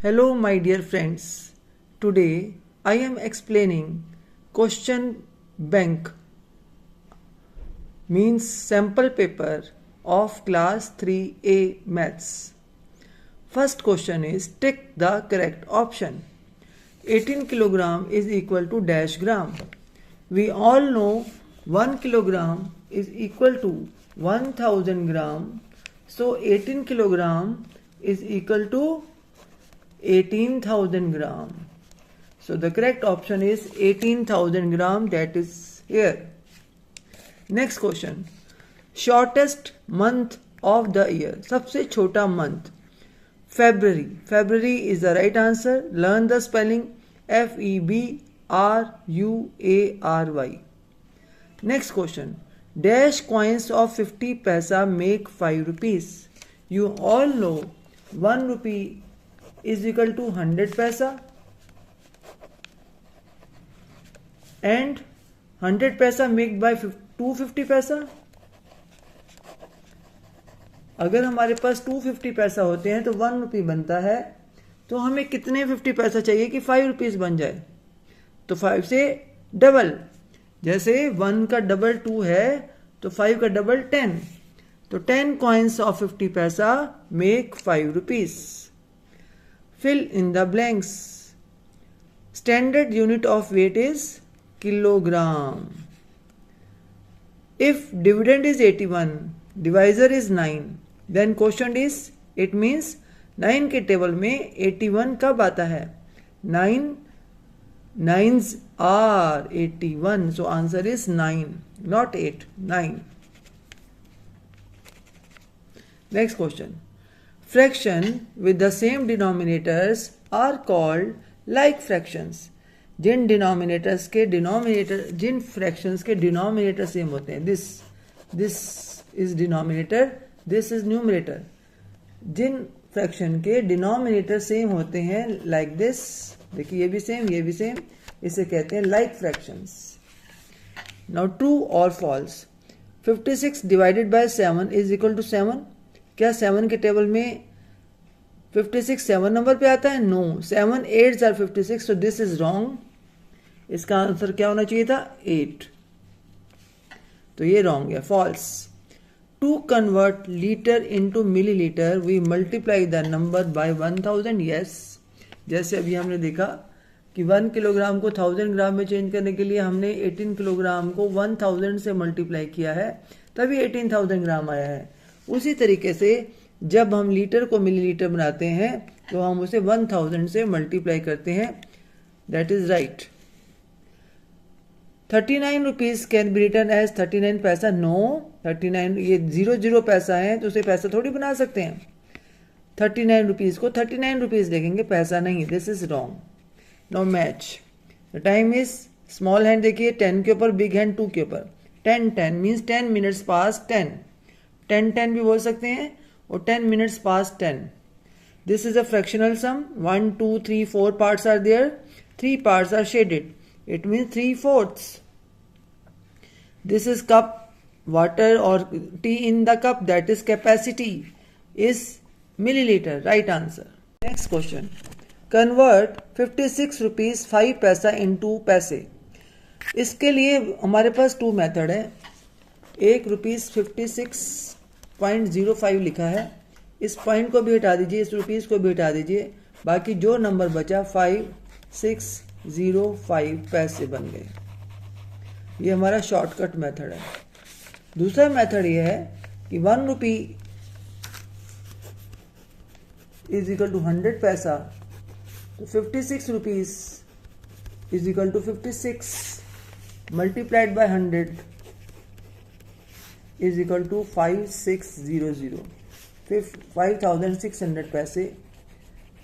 Hello my dear friends. Today I am explaining question bank means sample paper of class 3A maths. First question is tick the correct option. 18 kilogram is equal to dash gram. We all know 1 kilogram is equal to 1000 gram. So 18 kilogram is equal to 18,000 gram. So the correct option is 18,000 gram, that is here. Next question. Shortest month of the year. सबसे छोटा month. February. February is the right answer. Learn the spelling. February. Next question. Dash coins of 50 paisa make 5 rupees. You all know 1 rupee is equal to 100 paisa and 100 paisa made by 250 पैसा. अगर हमारे पास 250 पैसा होते हैं तो 1 रुपी बनता है, तो हमें कितने 50 पैसा चाहिए कि 5 रुपीज बन जाए? तो 5 से डबल, जैसे 1 का डबल 2 है तो 5 का डबल 10, तो 10 coins of 50 पैसा make 5 rupees. Fill in the blanks. Standard unit of weight is kilogram. If dividend is 81, divisor is 9, then quotient is, it means 9 के टेबल में 81 कब आता है? 9 9s are 81, so answer is 9, not 8, 9. Next question. Fraction with the same denominators are called like fractions. जिन denominators के denominator, जिन fractions के denominator same होते हैं, this is denominator, this is numerator. जिन फ्रैक्शन के डिनोमिनेटर सेम होते हैं लाइक दिस, देखिए ये भी सेम, ये भी सेम, इसे कहते हैं लाइक फ्रैक्शंस. नाउ ट्रू और false. 56 divided by 7 is equal to 7. क्या 7 के टेबल में 56 7 नंबर पे आता है? No, 7 8s are 56, so this is wrong. इसका आंसर क्या होना चाहिए था? 8. तो ये रॉन्ग है, false. To convert litre into millilitre we multiply the number by 1000. Yes, जैसे अभी हमने देखा कि 1 किलोग्राम को 1000 ग्राम में चेंज करने के लिए हमने 18 किलोग्राम को 1000 से मल्टीप्लाई किया है, तभी 18,000 ग्राम आया है. उसी तरीके से जब हम लीटर को मिलीलीटर बनाते हैं तो हम उसे 1000 से मल्टीप्लाई करते हैं. That is right. 39 rupees can be return as 39 paisa. No, 39 ये 00 पैसा है तो उसे पैसा थोड़ी बना सकते हैं. 39 रुपीज को 39 रुपीज लिखेंगे, पैसा नहीं. This is wrong. No match. The time is small hand देखिए 10 के ऊपर, बिग हैंड 2 के ऊपर. 10 मीन्स 10 मिनट्स पास 10. 10 भी बोल सकते हैं और 10 minutes past 10. This is a fractional sum. 1 2 3 4 parts are there. 3 parts are shaded. It means 3/4. This is cup, water or tea in the cup, that is capacity, is milliliter. Right answer. Next question. Convert 56 rupees 5 पैसा into पैसे. इसके लिए हमारे पास 2 method है. एक rupees 56.05 लिखा है, इस पॉइंट को भी हटा दीजिए, इस रुपीस को भी हटा दीजिए, बाकी जो नंबर बचा 5605 पैसे बन गए. ये हमारा शॉर्टकट मेथड है. दूसरा मेथड ये है कि 1 रुपी इज इक्वल टू 100 पैसा, तो 56 rupees is equal to 56 multiplied by 100 is equal to 5600, 5600 पैसे.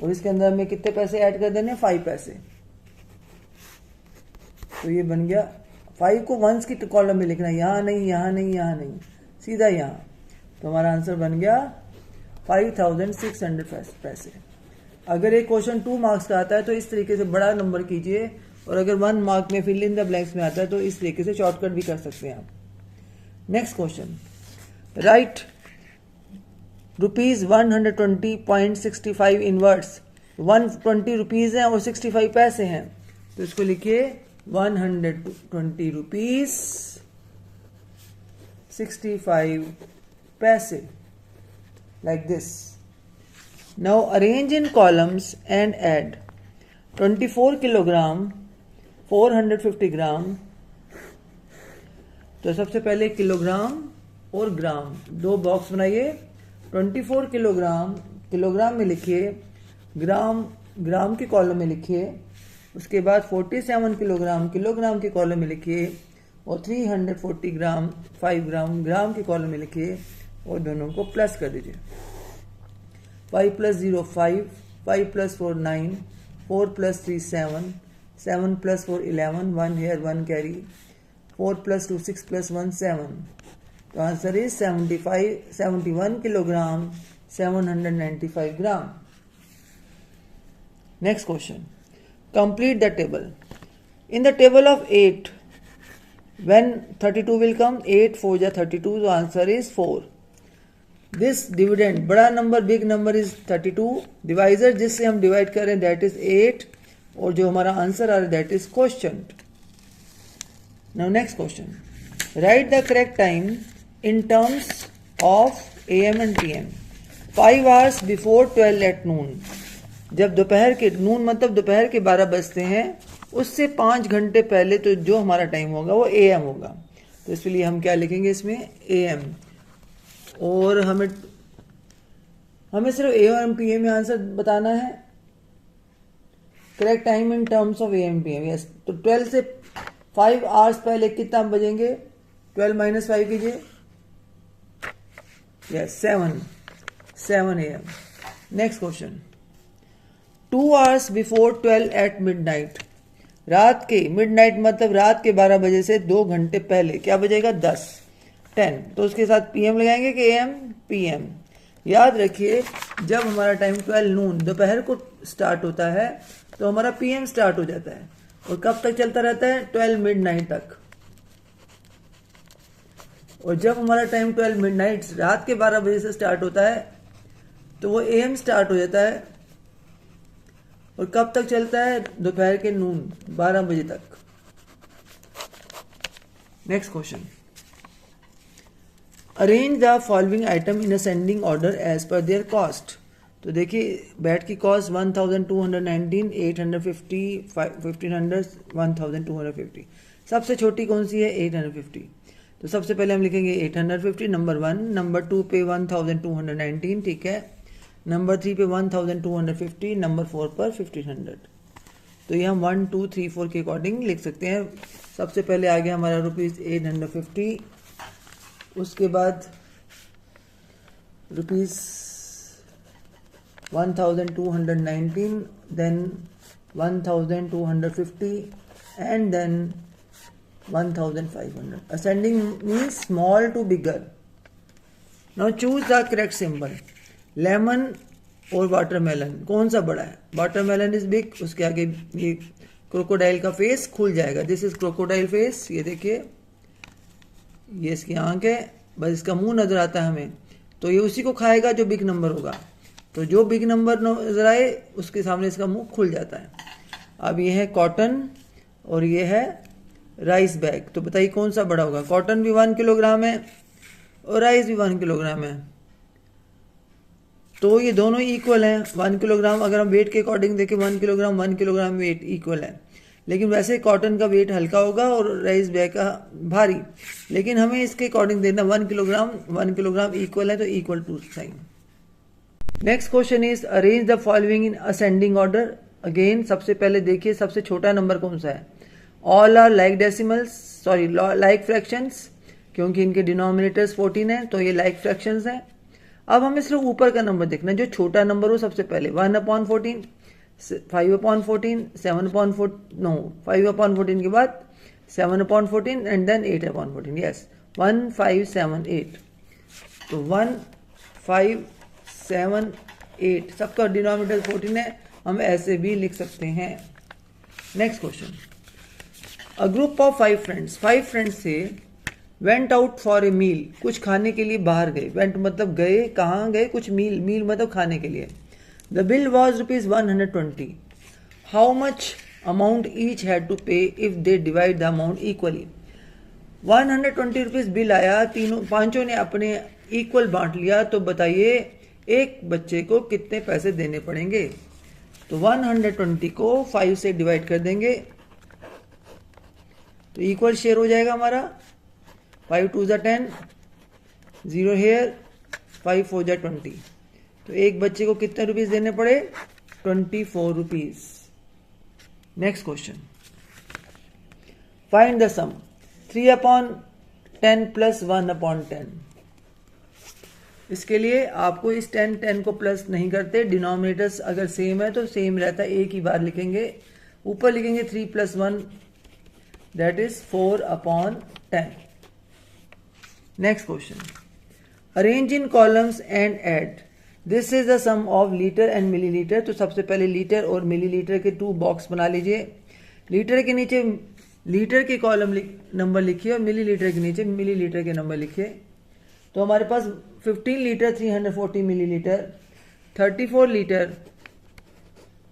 और इसके अंदर हमें कितने पैसे ऐड कर देने? 5 पैसे. तो ये बन गया. 5 को वंस की कॉलम में लिखना, यहाँ नहीं, यहाँ नहीं, यहाँ नहीं, सीधा यहाँ. तो हमारा आंसर बन गया 5600 पैसे. अगर एक क्वेश्चन 2 मार्क्स का आता है तो इस तरीके से बड़ा नंबर कीजिए, और अगर 1 मार्क में फिल इन द ब्लैंक्स में आता है तो इस तरीके से शॉर्टकट भी कर सकते हैं आप. Next question. Write rupees 120.65 in words. 120 rupees हैं और 65 पैसे हैं, तो इसको लिखिए 120 रुपीज़ 65 पैसे, like this. Now arrange in columns and add 24 kilogram 450 ग्राम। तो सबसे पहले किलोग्राम और ग्राम दो बॉक्स बनाइए। 24 किलोग्राम किलोग्राम में लिखिए, ग्राम ग्राम के कॉलम में लिखिए। उसके बाद 47 किलोग्राम किलोग्राम के कॉलम में लिखिए और 340 ग्राम 5 ग्राम ग्राम के कॉलम में लिखिए और दोनों को प्लस कर दीजिए। 5 + 0 5, 5 + 4 9, 4 + 3 7, 7 + 4 11, 1 here 1 carry, 4 + 2 6 + 1 7। तो answer is 71 kilogram 795 gram. Next question, complete the table. In the table of 8 when 32 will come, 8 4 जा 32, so answer is 4. This dividend, बड़ा number big number is 32, divisor जिससे हम डिवाइड कर रहे हैं दैट इज 8, और जो हमारा आंसर आ रहा है that is quotient. Now next question, right the correct time in terms of AM and PM। 5 hours before 12 at noon, जब दोपहर के, नून मतलब दोपहर के 12 बजते हैं, उससे 5 घंटे पहले तो जो हमारा टाइम होगा वो AM होगा। तो इसलिए हम क्या लिखेंगे इसमें, AM। और हमें सिर्फ AM और PM में आंसर बताना है। Correct time in terms of AM PM, yes. तो 12 से 5 आवर्स पहले कितना बजेंगे, 12 - 5 कीजिए, yes 7 AM। Next question, 2 hours before 12 at midnight, रात के, मिडनाइट मतलब रात के 12 बजे से 2 घंटे पहले क्या बजेगा, 10 तो उसके साथ PM लगाएंगे कि AM PM। याद रखिए जब हमारा टाइम 12 नून दोपहर को स्टार्ट होता है तो हमारा PM स्टार्ट हो जाता है, और कब तक चलता रहता है, 12 मिडनाइट तक। और जब हमारा टाइम 12 मिडनाइट रात के 12 बजे से स्टार्ट होता है तो वो AM स्टार्ट हो जाता है, और कब तक चलता है, दोपहर के नून 12 बजे तक। Next question, arrange the following item in ascending order as per their cost. तो देखिए बैट की कॉस्ट 1219, 850, 1500, 1250। सबसे छोटी कौन सी है, 850। तो सबसे पहले हम लिखेंगे 850 नंबर 1, नंबर 2 पे 1219, ठीक है, नंबर 3 पे 1250, नंबर 4 पर 1500। तो ये हम 1 2 3 4 के अकॉर्डिंग लिख सकते हैं। सबसे पहले आ गया हमारा ₹850, उसके बाद ₹1219, then 1250 and then 1500। Ascending means small to bigger. Now choose the correct symbol. Lemon और वाटरमेलन कौन सा बड़ा है, वाटरमेलन इज बिग, उसके आगे ये क्रोकोडाइल का फेस खुल जाएगा, दिस इज क्रोकोडाइल फेस। ये देखिए ये इसकी आंख है, बस इसका मुंह नजर आता है हमें, तो ये उसी को खाएगा जो बिग नंबर होगा। तो जो बिग नंबर नजर आए उसके सामने इसका मुंह खुल जाता है। अब ये है कॉटन और ये है राइस बैग। तो बताइए कौन सा बड़ा होगा, कॉटन भी 1 किलोग्राम है और राइस भी 1 किलोग्राम है, तो ये दोनों इक्वल हैं। 1 किलोग्राम अगर हम वेट के अकॉर्डिंग देखें 1 किलोग्राम वेट इक्वल है, लेकिन वैसे कॉटन का वेट हल्का होगा और राइस बैग का भारी, लेकिन हमें इसके अकॉर्डिंग देना 1 किलोग्राम इक्वल है, तो equal to sign. Next question is arrange the following in ascending order. Again सबसे पहले देखिए सबसे छोटा नंबर कौन सा है, all are like decimals, sorry like fractions, क्योंकि इनके डिनोमिनेटर्स 14 है तो ये लाइक फ्रैक्शंस हैं। अब हमें सिर्फ ऊपर का नंबर देखना है, जो छोटा नंबर हो सबसे पहले 1/14, 5/14, 7/14, नो 5/14 के बाद 7/14 एंड देन 8/14, यस 1 5 7 8। तो 1 5 7 8 सबका डिनोमिनेटर 14 है, हम ऐसे भी लिख सकते हैं। Next question, a group of 5 friends थे वेंट आउट फॉर ए मील, कुछ खाने के लिए बाहर गए। वेंट मतलब गए, कहाँ गए, कुछ मील मतलब खाने के लिए। The bill was ₹120. How much amount each had to pay if they divide the amount equally. 120 rupees bill आया, तीनों पांचों ने अपने इक्वल बांट लिया, तो बताइए एक बच्चे को कितने पैसे देने पड़ेंगे. तो 120 को 5 से डिवाइड कर देंगे तो इक्वल शेयर हो जाएगा हमारा. 5 2 ज़ा 10, 0 हेयर, 5 4 ज़ा 20. तो एक बच्चे को कितने रुपीज देने पड़े? 24 rupees. Next question, find the sum. 3/10 plus 1/10. इसके लिए आपको इस 10 को प्लस नहीं करते, डिनोमिनेटर्स अगर सेम है तो सेम रहता है, एक ही बार लिखेंगे. ऊपर लिखेंगे 3 + 1 that is 4/10. Next question, arrange in columns and add. This is the sum of litre and millilitre. तो सबसे पहले लीटर और मिलीलीटर के 2 बॉक्स बना लीजिए. लीटर के नीचे लीटर के कॉलम नंबर लिखिए और मिलीलीटर के नीचे मिलीलीटर के नंबर लिखिए. तो हमारे पास 15 लीटर 340 मिलीलीटर, 34 लीटर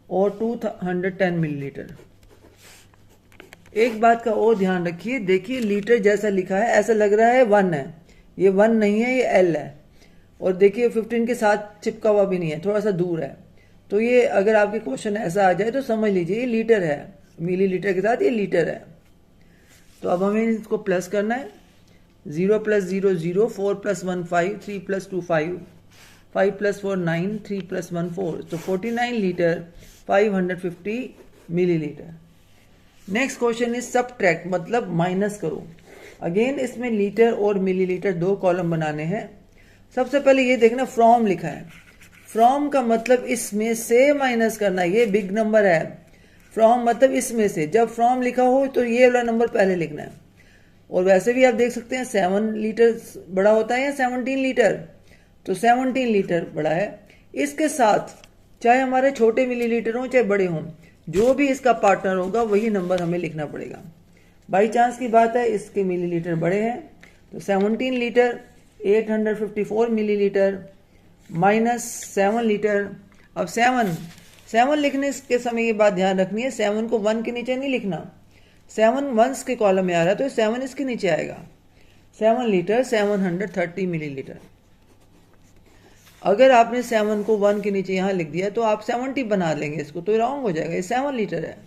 और 210 मिलीलीटर. एक बात का और ध्यान रखिए, देखिए लीटर जैसा लिखा है ऐसा लग रहा है 1 है, ये 1 नहीं है, ये L है. और देखिए 15 के साथ चिपका हुआ भी नहीं है, थोड़ा सा दूर है. तो ये अगर आपके क्वेश्चन ऐसा आ जाए तो समझ लीजिए ये लीटर है, मिलीलीटर के साथ ये लीटर है. तो अब हमें इसको प्लस करना है. 0 + 0 0, 4 + 1 5, 3 + 2 5, 5 + 4 9, 3 + 1 4. तो 49 litre 550 millilitre. Next question is subtract, मतलब माइनस करो. अगेन इसमें लीटर और मिलीलीटर 2 कॉलम बनाने हैं. सबसे पहले ये देखना फ्रॉम लिखा है. फ्रॉम का मतलब इसमें से माइनस करना, ये बिग नंबर है. फ्रॉम मतलब इसमें से. जब फ्रॉम लिखा हो तो ये वाला नंबर पहले लिखना है. और वैसे भी आप देख सकते हैं 7 लीटर बड़ा होता है या 17 लीटर. तो 17 लीटर बड़ा है. इसके साथ चाहे हमारे छोटे मिलीलीटर हों चाहे बड़े हों, जो भी इसका पार्टनर होगा वही नंबर हमें लिखना पड़ेगा. बाई चांस की बात है इसके मिलीलीटर बड़े हैं, तो 17 लीटर 854 मिलीलीटर माइनस 7 लीटर. अब 7 लिखने के समय ये बात ध्यान रखनी है, 7 को 1 के नीचे नहीं लिखना. 7 वंस के कॉलम में आ रहा है तो 7 इसके नीचे आएगा. 7 लीटर 730 मिलीलीटर. अगर आपने 7 को 1 के नीचे यहाँ लिख दिया तो आप 70 बना लेंगे इसको, तो रॉन्ग हो जाएगा. ये 7 लीटर है.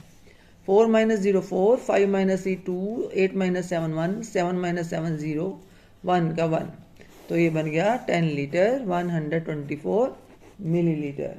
4 - 0 4, 5 - 3 2, 8 - 7 1, 7 - 7 0, 1 का 1. तो ये बन गया 10 लीटर 124 मिलीलीटर.